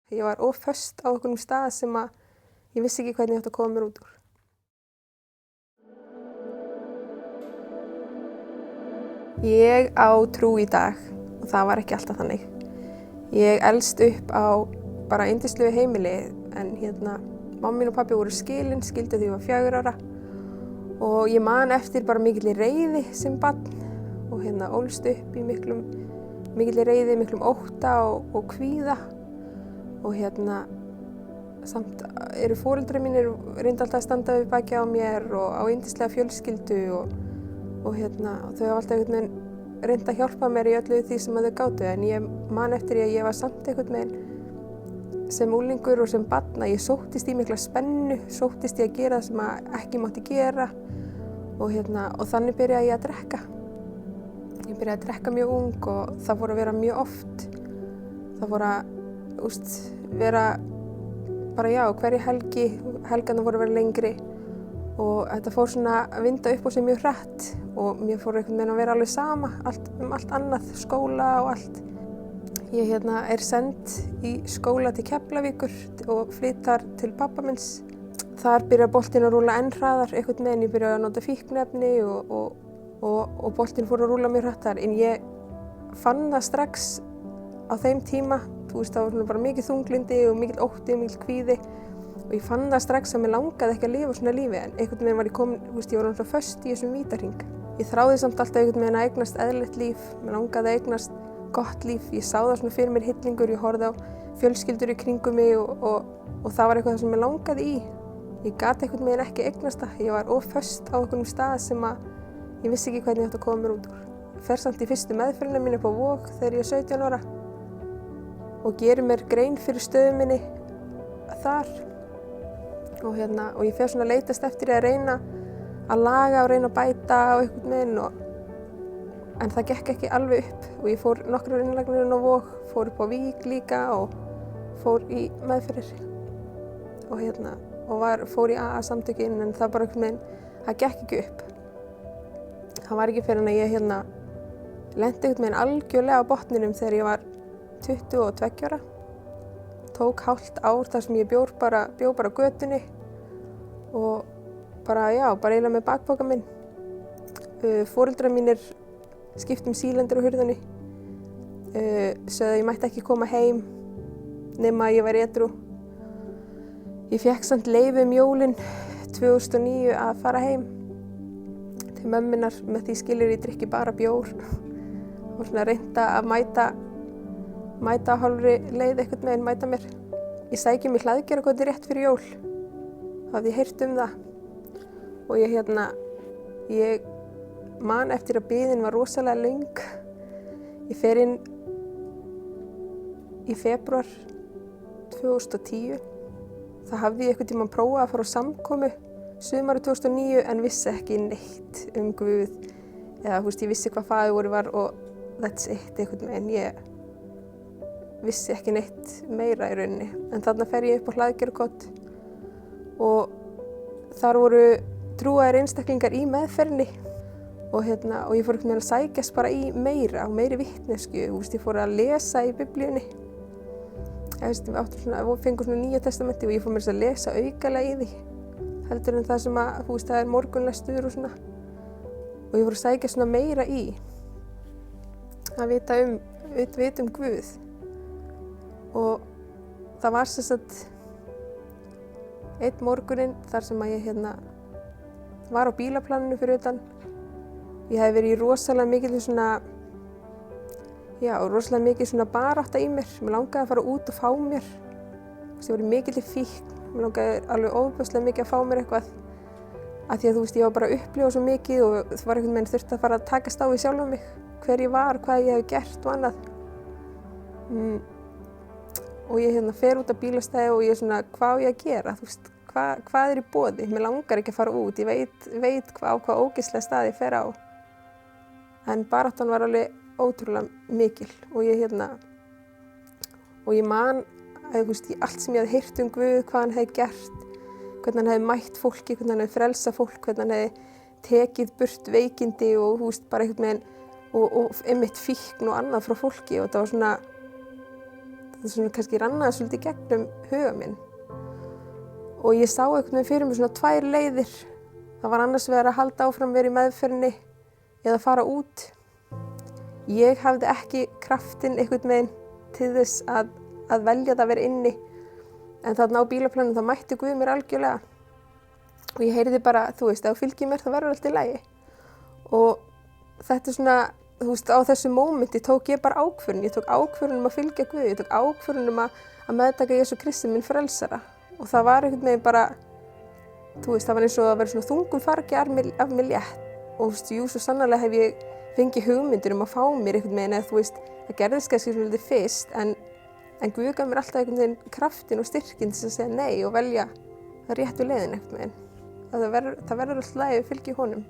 Ég var of föst á einhverjum stað sem að ég vissi ekki hvernig ég átti að koma mér út úr. Ég á trú í dag og það var ekki alltaf þannig. Ég elst upp á bara yndislegu heimili en mamma mín og pabbi voru skildu þegar ég var 4 ára og ég man eftir bara mikilli reiði sem barn og ólst upp í mikilli reiði, miklum ótta og kvíða og samt eru foreldrar mínir reyndu alltaf að standa við baki á mér og á yndislega fjölskyldu og þau hafa alltaf einhvern veginn reynt að hjálpa mér í öllu því sem þau gátu en ég man eftir því að ég var samt einhvern veginn sem unglingur og sem barn að ég sóttist í mikla spennu, sóttist í að gera það sem ekki mátti gera og þannig byrjaði ég að drekka. Ég byrjaði að drekka mjög ung og það fór að vera mjög oft. Það fór að vera bara hverja helgarnar fóru að vera lengri og þetta fór svona að vinda upp á sig mjög hratt og mér fór einhvern veginn að vera alveg sama allt annað, skóla og allt. Ég er send í skóla til Keflavíkur og flyt þar til pabba minns. Þar byrjaði boltinn að rúlla enn hraðar einhvern veginn, ég byrjaði að nota fíkniefni og boltinn fór að rúlla mjög hratt þar en ég fann það strax á þeim tíma, það var bara mikið þunglindi og mikið ótti og mikið kvíði og ég fann það strax að mér langaði ekki að lifa svona lífi en einhvern veginn var ég komin, ég var náttúrulega föst í þessum vítahring. Ég þráði samt alltaf einhvern veginn að eignast eðlilegt líf, mér langaði að eignast gott líf, ég sá það svona fyrir mér hillingur, ég horfði á fjölskyldur í kringum mig og það var eitthvað sem mér langaði í. Ég gat einhvern veginn ekki eignast það, ég var of föst á einhverjum stað sem að ég vissi ekki hvernig ég átti að koma mér út úr. Ég fer samt í fyrstu meðferðina mín upp á Vog þegar ég er 17 ára og geri mér grein fyrir stöðu minni þar og ég fer svona að leitast eftir að reyna að laga og reyna að bæta á einhvern veginn en það gekk ekki alveg upp og ég fór nokkrar innlagnir inn á Vog, fór upp á Vík líka og fór í meðferðir og fór í AA-samtökin en það bara einhvern veginn, það gekk ekki upp. Það var ekki fyrir en að ég lenti einhvern veginn algjörlega á botninum þegar ég var 22 ára. Tók hálft ár þar sem ég bjó bara á götunni og bara eiginlega með bakpoka minn. Foreldrar mínir skiptu sílendur á hurðinni, sögðu að ég mætti ekki koma heim nema að ég væri edrú. Ég fékk samt leyfi jólin 2009 að fara heim til mömmunnar með því skilyrði ég drykki bara bjór og svona reynda að mæta á hálfri leið einhvern veginn, mæta mér. Ég sæki mig Hlaðgerðarkoti rétt fyrir jól. Hafði ég heyrt það. Og ég man eftir að biðin var rosalega löng. Ég fer inn í febrúar 2010. Það hafði ég einhvern tímann prófað að fara á samkomu sumarið 2009 en vissi ekki neitt um Guð. Eða ég vissi hvað faðirvorið var og that's it einhvern veginn. Ég vissi ekki neitt meira í rauninni. En þarna fer ég upp á Hlaðgerðarkot og þar voru trúaðir einstaklingar í meðferðinni og ég fór einhvern veginn að sækjast bara í meira og meiri vitneskju. Ég fór að lesa í Biblíunni. Við fengum svona Nýja testamenti og ég fór mér að lesa aukalega í því. Heldur en það sem það er morgunlestur og svona. Og ég fór að sækja svona meira í að vita um Guð. Og það var sem sagt einn morguninn þar sem að ég var á bílaplaninu fyrir utan. Ég hafði verið í rosalega mikið svona barátta í mér. Mér langaði að fara út og fá mér. Ég var í mikilli fíkn. Mér langaði alveg ofboðslega mikið að fá mér eitthvað. Af því að ég var bara að upplifa svo mikið og það var einhvern veginn þurfti að fara að takast á við sjálfa mig. Hver ég var, hvað ég hef gert og annað. Og ég fer út af bílastæði og ég svona, hvað á ég að gera? Hvað er í boði? Mér langar ekki að fara út. Ég veit á hvað ógeðslega stað ég fer á. En baráttan var alveg ótrúlega mikil og ég man að allt sem ég hafði heyrt um Guð, hvað hann hefði gert, hvernig hann hefði mætt fólki, hvernig hann hefði frelsað fólk, hvernig hann hefði tekið burt veikindi og bara einhvern veginn og einmitt fíkn og annað frá fólki og það var svona það svona kannski rannaði svolítið gegnum huga minn. Og ég sá einhvern veginn fyrir mig svona 2 leiðir. Það var annars vegar að halda áfram verið í meðferðinni eða fara út. Ég hafði ekki kraftinn einhvern veginn til þess að velja það að vera inni. En þarna á bílaplaninu það mætti Guð mér algjörlega. Og ég heyrði bara, þú veist, ef þú fylgir mér þá verður allt í lagi. Og þetta svona, þú veist, á þessu mómenti tók ég bara ákvörðun. Ég tók ákvörðun að fylgja Guð. Ég tók ákvörðun að meðtaka Jesú Kristi minn frelsara. Og það var einhvern veginn bara, þú veist, það var eins og að vera svona þungum fargi af mér létt. Og þú veist, jú, svo sannarlega hef ég fengið hugmyndir að fá mér einhvern veginn, eða þú veist, það gerðist kannski svolítið fyrst, en Guð gaf mér alltaf einhvern veginn kraftinn og styrkinn til að segja nei og velja það réttu leiðin einhvern veginn. Það verður alltaf lagi að fylgja honum.